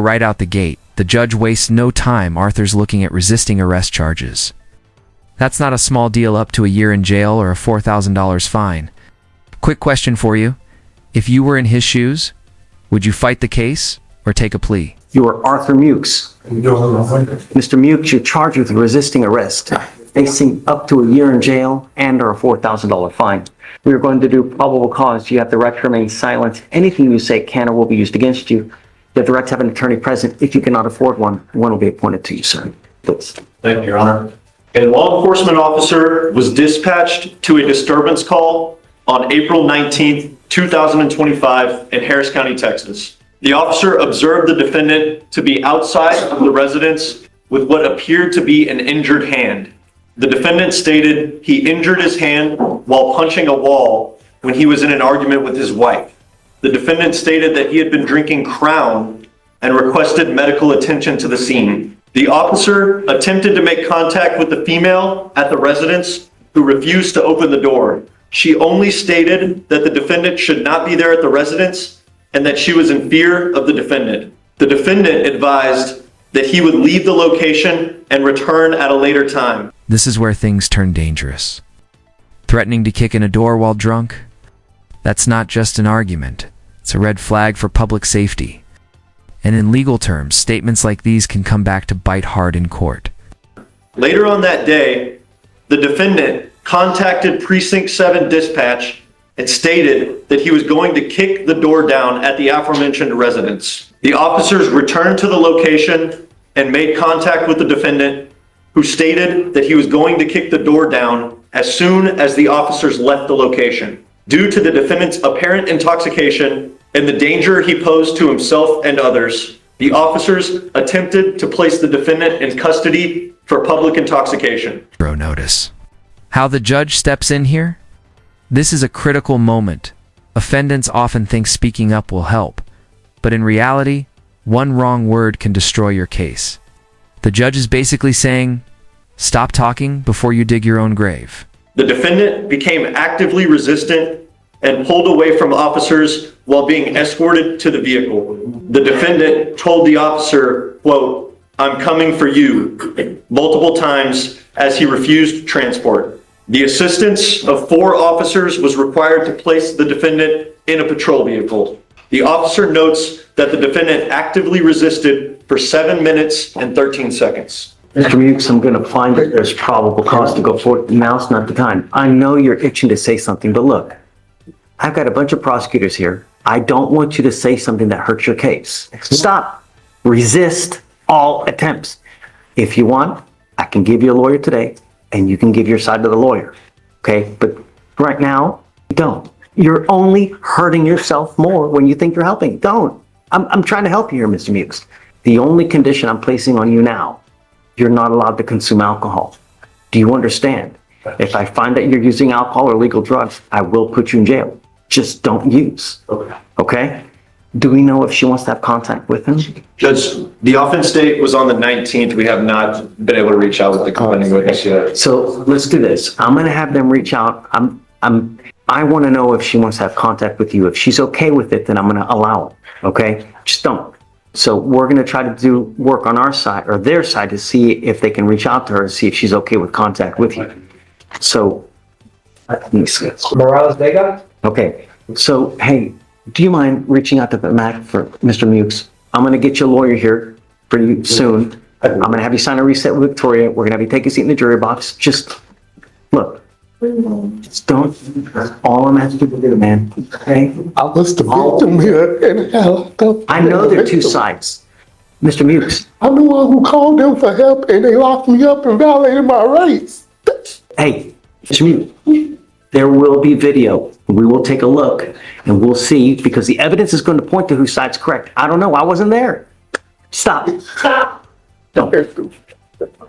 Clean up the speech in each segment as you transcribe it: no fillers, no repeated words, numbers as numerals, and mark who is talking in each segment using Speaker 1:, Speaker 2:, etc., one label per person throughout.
Speaker 1: Right out the gate, the judge wastes no time. Arthur's looking at resisting arrest charges. That's not a small deal, up to a year in jail or a $4,000 fine. Quick question for you. If you were in his shoes, would you fight the case or take a plea?
Speaker 2: You are Arthur Mukes. Mr. Mukes, you're charged with resisting arrest, facing up to a year in jail and or a $4,000 fine. We are going to do probable cause. You have the right to remain silent. Anything you say can or will be used against you. You have the right to have an attorney present. If you cannot afford one will be appointed to you, sir. Please.
Speaker 3: Thank you, Your Honor. A law enforcement officer was dispatched to a disturbance call on April 19th, 2025 in Harris County, Texas. The officer observed the defendant to be outside of the residence with what appeared to be an injured hand. The defendant stated he injured his hand while punching a wall when he was in an argument with his wife. The defendant stated that he had been drinking Crown and requested medical attention to the scene. The officer attempted to make contact with the female at the residence who refused to open the door. She only stated that the defendant should not be there at the residence and that she was in fear of the defendant. The defendant advised that he would leave the location and return at a later time.
Speaker 1: This is where things turn dangerous. Threatening to kick in a door while drunk? That's not just an argument. It's a red flag for public safety. And in legal terms, statements like these can come back to bite hard in court.
Speaker 3: Later on that day, the defendant contacted Precinct 7 dispatch and stated that he was going to kick the door down at the aforementioned residence. The officers returned to the location and made contact with the defendant, who stated that he was going to kick the door down as soon as the officers left the location. Due to the defendant's apparent intoxication and the danger he posed to himself and others, the officers attempted to place the defendant in custody for public intoxication.
Speaker 1: Notice how the judge steps in here? This is a critical moment. Offendants often think speaking up will help, but in reality, one wrong word can destroy your case. The judge is basically saying, stop talking before you dig your own grave.
Speaker 3: The defendant became actively resistant and pulled away from officers while being escorted to the vehicle. The defendant told the officer, quote, "I'm coming for you," multiple times as he refused transport. The assistance of 4 officers was required to place the defendant in a patrol vehicle. The officer notes that the defendant actively resisted for 7 minutes and 13 seconds.
Speaker 2: Mr. Mukes, I'm going to find that there's probable cause to go forward. Now's not the time. I know you're itching to say something, but look, I've got a bunch of prosecutors here. I don't want you to say something that hurts your case. Stop. Resist all attempts. If you want, I can give you a lawyer today, and you can give your side to the lawyer. Okay? But right now, don't. You're only hurting yourself more when you think you're helping. Don't. I'm trying to help you here, Mr. Mukes. The only condition I'm placing on you now, you're not allowed to consume alcohol. Do you understand? If I find that you're using alcohol or illegal drugs, I will put you in jail. Just don't use. Okay? Do we know if she wants to have contact with him?
Speaker 3: Judge, the offense date was on the 19th. We have not been able to reach out with the complaining witness yet.
Speaker 2: So let's do this. I'm going to have them reach out. I want to know if she wants to have contact with you. If she's okay with it, then I'm going to allow it. Okay? Just don't. So we're going to try to do work on our side or their side to see if they can reach out to her and see if she's okay with contact with you. So, let me see.
Speaker 4: Morales Vega?
Speaker 2: Okay. So, hey, do you mind reaching out to the MAC for Mr. Mukes? I'm going to get you a lawyer here for you soon. I'm going to have you sign a reset with Victoria. We're going to have you take a seat in the jury box. Just look. Just don't. That's all I'm asking you to do, man. Okay?
Speaker 5: I was the victim here and hell.
Speaker 2: I know there are two sides. Mr. Mukes.
Speaker 5: I'm the one who called them for help and they locked me up and violated my rights.
Speaker 2: Hey, Mr. Mukes, there will be video. We will take a look and we'll see because the evidence is going to point to whose side's correct. I don't know. I wasn't there. Stop. Stop. Don't.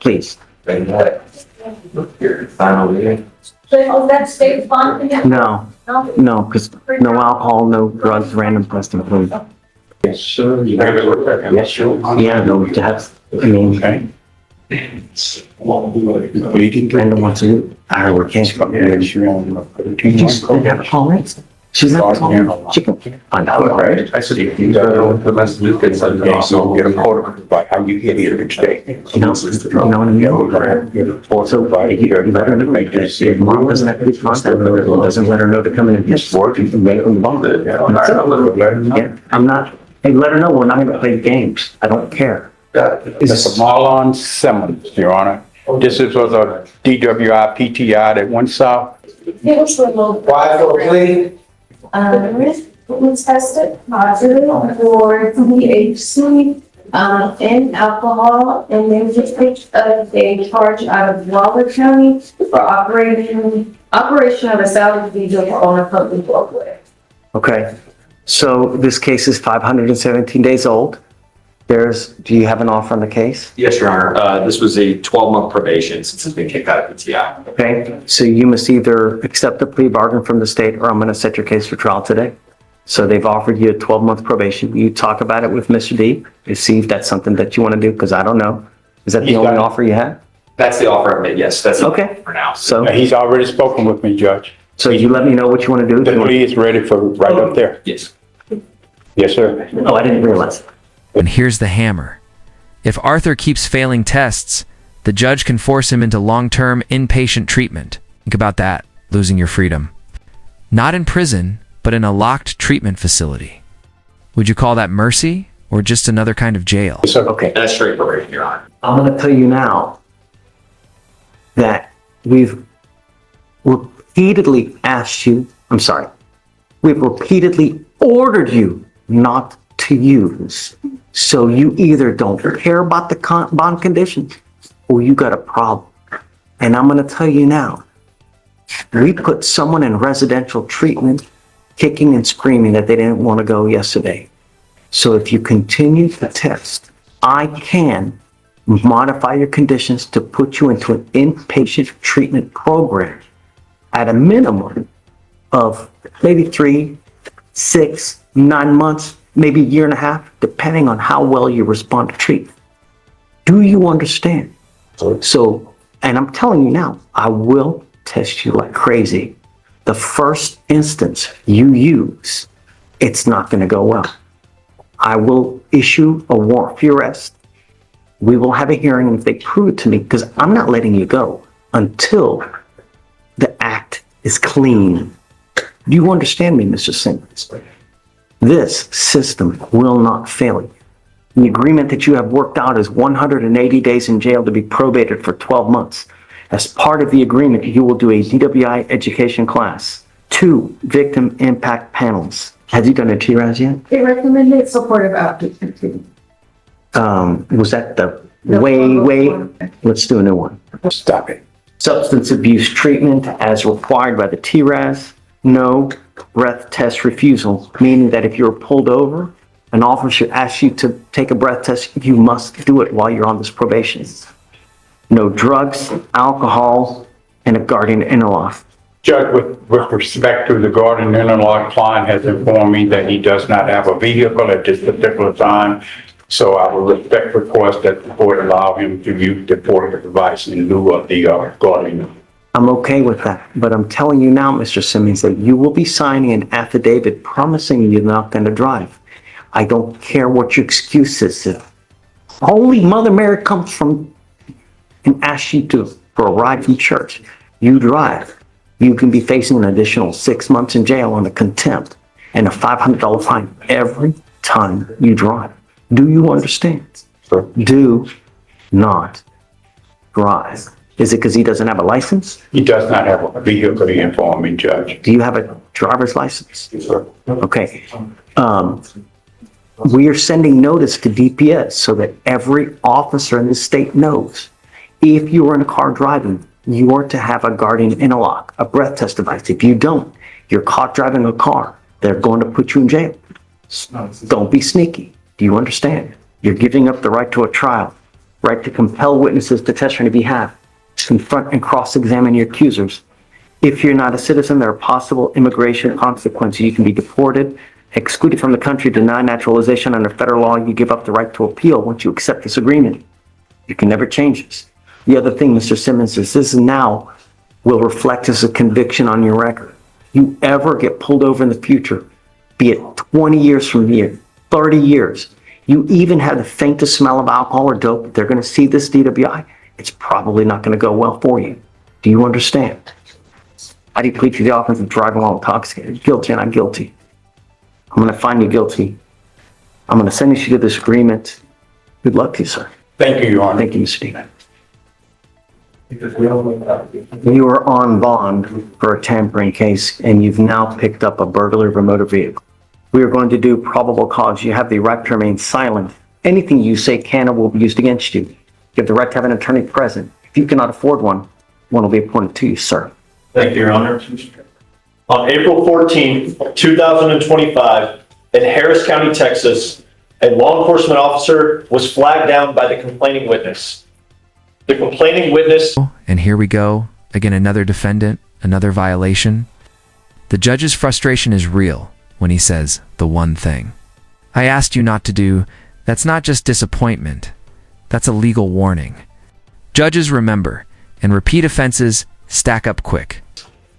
Speaker 2: Please.
Speaker 6: So that state fund?
Speaker 2: No, because no alcohol, no drugs, random testing.
Speaker 4: Yes, sir. Yes, sure.
Speaker 2: Yeah, no, that's, I mean, Brandon wants to, I work can't. All right. She's not, she can find out.
Speaker 4: Right, I said, you got the message that said, okay, so get a photo by how you get here each day.
Speaker 2: You know what I mean? So you let her know, if mom doesn't have to be contact, doesn't let her know to come in and
Speaker 4: It's working, you make them bond it.
Speaker 2: Yeah, I'm not, hey, let her know we're not gonna play games. I don't care.
Speaker 7: Mr. Marlon Simmons, Your Honor. This was a DWI PTI that went south.
Speaker 6: It was remote.
Speaker 4: Why for a plea?
Speaker 6: We tested positive for THC, and alcohol, and they just picked a charge out of Waller County for operation of a salvage vehicle on a public roadway.
Speaker 2: Okay, so this case is 517 days old. Do you have an offer on the case?
Speaker 8: Yes, Your Honor. This was a 12-month probation since it's been kicked out of PTI.
Speaker 2: Okay, so you must either accept the plea bargain from the state or I'm gonna set your case for trial today. So they've offered you a 12-month probation. You talk about it with Mr. D and see if that's something that you want to do, because I don't know. Is that the only offer you have?
Speaker 8: That's the offer I've made, yes. That's the
Speaker 2: Okay.
Speaker 8: offer for now.
Speaker 2: So,
Speaker 7: He's already spoken with me, Judge.
Speaker 2: so you let me know what you want to do.
Speaker 7: The plea is ready for right up there.
Speaker 8: Yes.
Speaker 7: Yes, sir.
Speaker 2: Oh, I didn't realize.
Speaker 1: And here's the hammer. If Arthur keeps failing tests, the judge can force him into long-term inpatient treatment. Think about that, losing your freedom. Not in prison, but in a locked treatment facility. Would you call that mercy or just another kind of jail?
Speaker 7: Yes, sir.
Speaker 2: Okay,
Speaker 8: That's straight probation, Your Honor.
Speaker 2: I'm going to tell you now that we've repeatedly asked you, we've repeatedly ordered you not to use. So you either don't care about the bond conditions or you got a problem. And I'm going to tell you now, we put someone in residential treatment kicking and screaming that they didn't want to go yesterday. So if you continue to test, I can modify your conditions to put you into an inpatient treatment program at a minimum of maybe 3, 6, 9 months, maybe a year and a half, depending on how well you respond to treatment. Do you understand? So, and I'm telling you now, I will test you like crazy. The first instance you use, it's not going to go well. I will issue a warrant for your arrest. We will have a hearing, and if they prove it to me, because I'm not letting you go until the act is clean. Do you understand me, Mr. Simmons? This system will not fail you. The agreement that you have worked out is 180 days in jail to be probated for 12 months. As part of the agreement, you will do a DWI education class, 2 victim impact panels. Has he done a TRAS yet?
Speaker 6: They recommended supportive outpatient.
Speaker 2: Was that the way? Let's do a new one.
Speaker 7: Stop it.
Speaker 2: Substance abuse treatment as required by the TRAS. No breath test refusal, meaning that if you're pulled over, an officer asks you to take a breath test, you must do it while you're on this probation. No drugs, alcohol, and a guardian interlock.
Speaker 7: Judge, with respect to the guardian interlock, client has informed me that he does not have a vehicle at this particular time. So I will respect request that the court allow him to use the portable device in lieu of the guardian.
Speaker 2: I'm okay with that, but I'm telling you now, Mr. Simmons, that you will be signing an affidavit promising you're not going to drive. I don't care what your excuse is. If Holy Mother Mary comes from and asks you for a ride from church, you drive. You can be facing an additional 6 months in jail on a contempt and a $500 fine every time you drive. Do you understand?
Speaker 7: Sure.
Speaker 2: Do not drive. Is it because he doesn't have a license?
Speaker 7: He does not have a vehicle, he informed me, Judge.
Speaker 2: Do you have a driver's license?
Speaker 7: Sir.
Speaker 2: Okay. We are sending notice to DPS so that every officer in the state knows if you are in a car driving, you are to have a guardian interlock, a breath test device. If you don't, you're caught driving a car. They're going to put you in jail. Don't be sneaky. Do you understand? You're giving up the right to a trial, right to compel witnesses to testify on your behalf, confront and cross-examine your accusers. If you're not a citizen, there are possible immigration consequences. You can be deported, excluded from the country, denied naturalization under federal law. You give up the right to appeal once you accept this agreement. You can never change this. The other thing, Mr. Simmons, is this now will reflect as a conviction on your record. you ever get pulled over in the future, be it 20 years from here, 30 years, you even have the faintest smell of alcohol or dope, they're going to see this DWI, it's probably not going to go well for you. Do you understand? How do you plead to the offense of driving while intoxicated? Guilty or not guilty? I'm going to find you guilty. I'm going to sentence you to this agreement. Good luck to you, sir.
Speaker 7: Thank you, Your Honor.
Speaker 2: Thank you, Mr. Dean. You are on bond for a tampering case, and you've now picked up a burglary of a motor vehicle. We are going to do probable cause. You have the right to remain silent. Anything you say can or will be used against you. You have the right to have an attorney present. If you cannot afford one, one will be appointed to you, sir.
Speaker 3: Thank you, Your Honor. On April 14th, 2025, in Harris County, Texas, a law enforcement officer was flagged down by the complaining witness. The complaining witness...
Speaker 1: And here we go. Again, another defendant, another violation. The judge's frustration is real when he says the one thing I asked you not to do. That's not just disappointment. That's a legal warning. Judges remember, and repeat offenses stack up quick.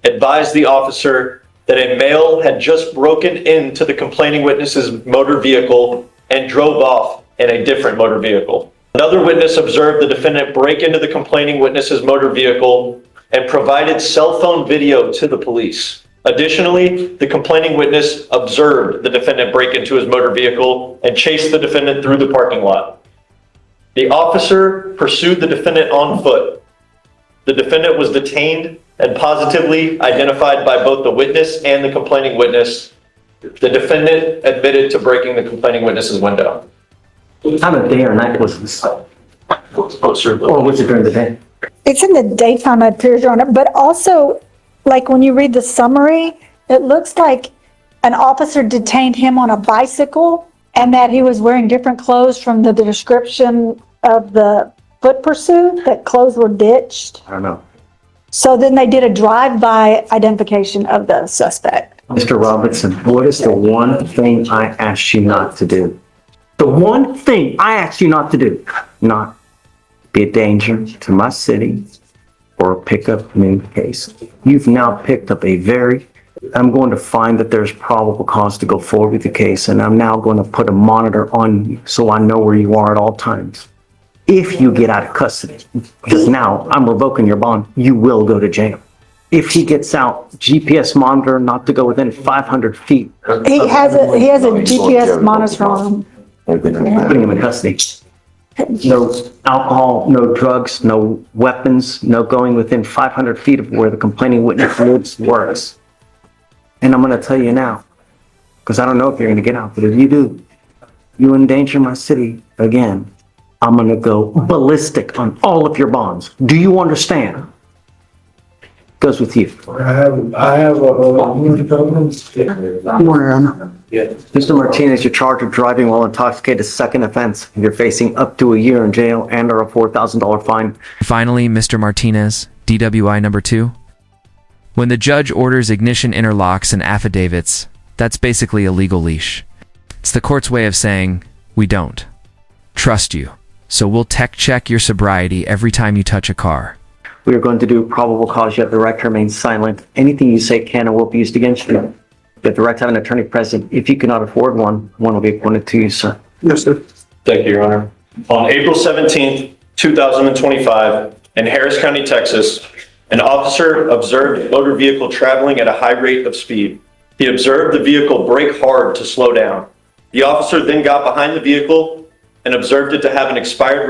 Speaker 3: Advised the officer that a male had just broken into the complaining witness's motor vehicle and drove off in a different motor vehicle. Another witness observed the defendant break into the complaining witness's motor vehicle and provided cell phone video to the police. Additionally, the complaining witness observed the defendant break into his motor vehicle and chase the defendant through the parking lot. The officer pursued the defendant on foot. The defendant was detained and positively identified by both the witness and the complaining witness. The defendant admitted to breaking the complaining witness's window.
Speaker 2: What time of day or night was this? Or was it during the day?
Speaker 9: It's in the daytime, it appears, Your Honor, but also, like when you read the summary, it looks like an officer detained him on a bicycle and that he was wearing different clothes from the description of the foot pursuit, that clothes were ditched.
Speaker 2: I don't know.
Speaker 9: So then they did a drive-by identification of the suspect.
Speaker 2: Mr. Robinson, what is the one thing I asked you not to do? The one thing I asked you not to do, not be a danger to my city or pick up a new case. You've now picked up I'm going to find that there's probable cause to go forward with the case, and I'm now going to put a monitor on you so I know where you are at all times. If you get out of custody, because now I'm revoking your bond, you will go to jail. If he gets out, GPS monitor not to go within 500 feet.
Speaker 9: He has a GPS monitor on him.
Speaker 2: Putting him in custody. No alcohol, no drugs, no weapons, no going within 500 feet of where the complaining witness lives, works. And I'm going to tell you now, because I don't know if you're going to get out, but if you do, you endanger my city again, I'm going to go ballistic on all of your bonds. Do you understand? Goes with you. Mr. Martinez, you're charged with driving while intoxicated, second offense. You're facing up to a year in jail and or a $4,000 fine.
Speaker 1: Finally, Mr. Martinez, DWI number 2. When the judge orders ignition interlocks and affidavits, that's basically a legal leash. It's the court's way of saying, we don't trust you, so we'll tech check your sobriety every time you touch a car.
Speaker 2: We are going to do probable cause. You have the right to remain silent. Anything you say can or will be used against you. You have the right to have an attorney present. If you cannot afford one, one will be appointed to you, sir.
Speaker 5: Yes, sir.
Speaker 3: Thank you, Your Honor. On April 17th, 2025, in Harris County, Texas, an officer observed a motor vehicle traveling at a high rate of speed. He observed the vehicle brake hard to slow down. The officer then got behind the vehicle and observed it to have an expired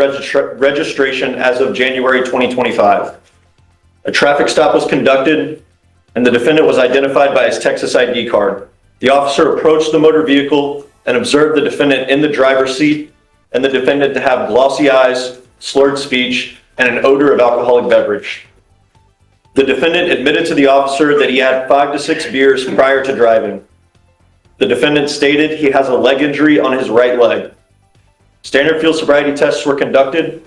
Speaker 3: registration as of January 2025. A traffic stop was conducted and the defendant was identified by his Texas ID card. The officer approached the motor vehicle and observed the defendant in the driver's seat and the defendant to have glossy eyes, slurred speech, and an odor of alcoholic beverage. The defendant admitted to the officer that he had 5 to 6 beers prior to driving. The defendant stated he has a leg injury on his right leg. Standard field sobriety tests were conducted,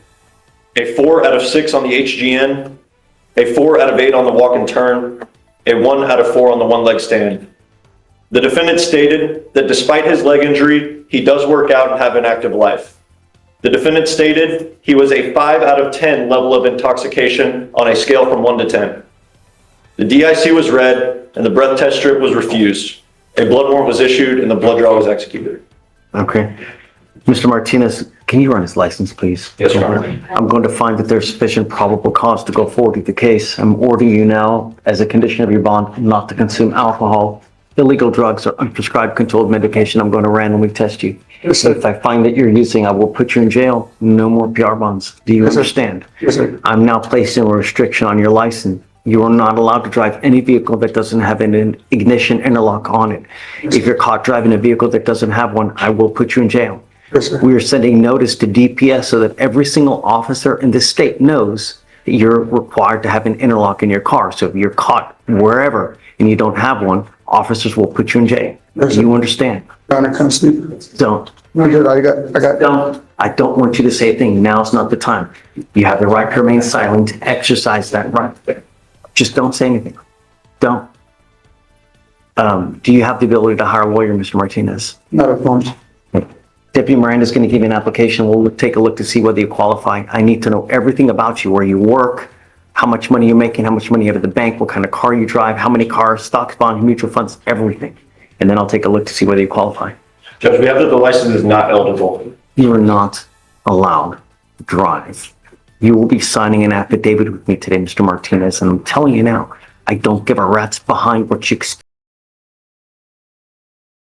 Speaker 3: a 4 out of 6 on the HGN, a 4 out of 8 on the walk and turn, a 1 out of 4 on the one leg stand. The defendant stated that despite his leg injury, he does work out and have an active life. The defendant stated he was a 5 out of 10 level of intoxication on a scale from 1 to 10. The DIC was read and the breath test strip was refused. A blood warrant was issued and the blood draw was executed.
Speaker 2: Okay. Mr. Martinez, can you run his license, please?
Speaker 8: Yes, Your Honor.
Speaker 2: I'm going to find that there's sufficient probable cause to go forward with the case. I'm ordering you now, as a condition of your bond, not to consume alcohol, illegal drugs, or unprescribed controlled medication. I'm going to randomly test you. If I find that you're using, I will put you in jail. No more PR bonds. Do you understand?
Speaker 5: Yes, sir.
Speaker 2: I'm now placing a restriction on your license. You are not allowed to drive any vehicle that doesn't have an ignition interlock on it. If you're caught driving a vehicle that doesn't have one, I will put you in jail.
Speaker 5: Yes, sir.
Speaker 2: We are sending notice to DPS so that every single officer in this state knows that you're required to have an interlock in your car. So if you're caught wherever and you don't have one, officers will put you in jail.
Speaker 5: Yes,
Speaker 2: Do
Speaker 5: sir.
Speaker 2: you understand?
Speaker 5: Your Honor, can I speak?
Speaker 2: Don't.
Speaker 5: No, good. I got.
Speaker 2: Don't. I don't want you to say a thing. Now's not the time. You have the right to remain silent. Exercise that right. Just don't say anything. Don't. Do you have the ability to hire a lawyer, Mr. Martinez?
Speaker 5: Not a phone.
Speaker 2: Deputy Miranda's going to give you an application. We'll take a look to see whether you qualify. I need to know everything about you, where you work, how much money you're making, how much money you have at the bank, what kind of car you drive, how many cars, stocks, bonds, mutual funds, everything. And then I'll take a look to see whether you qualify.
Speaker 3: Judge, we have that the license is not eligible.
Speaker 2: You are not allowed to drive. You will be signing an affidavit with me today, Mr. Martinez, and I'm telling you now, I don't give a rat's behind what you expect.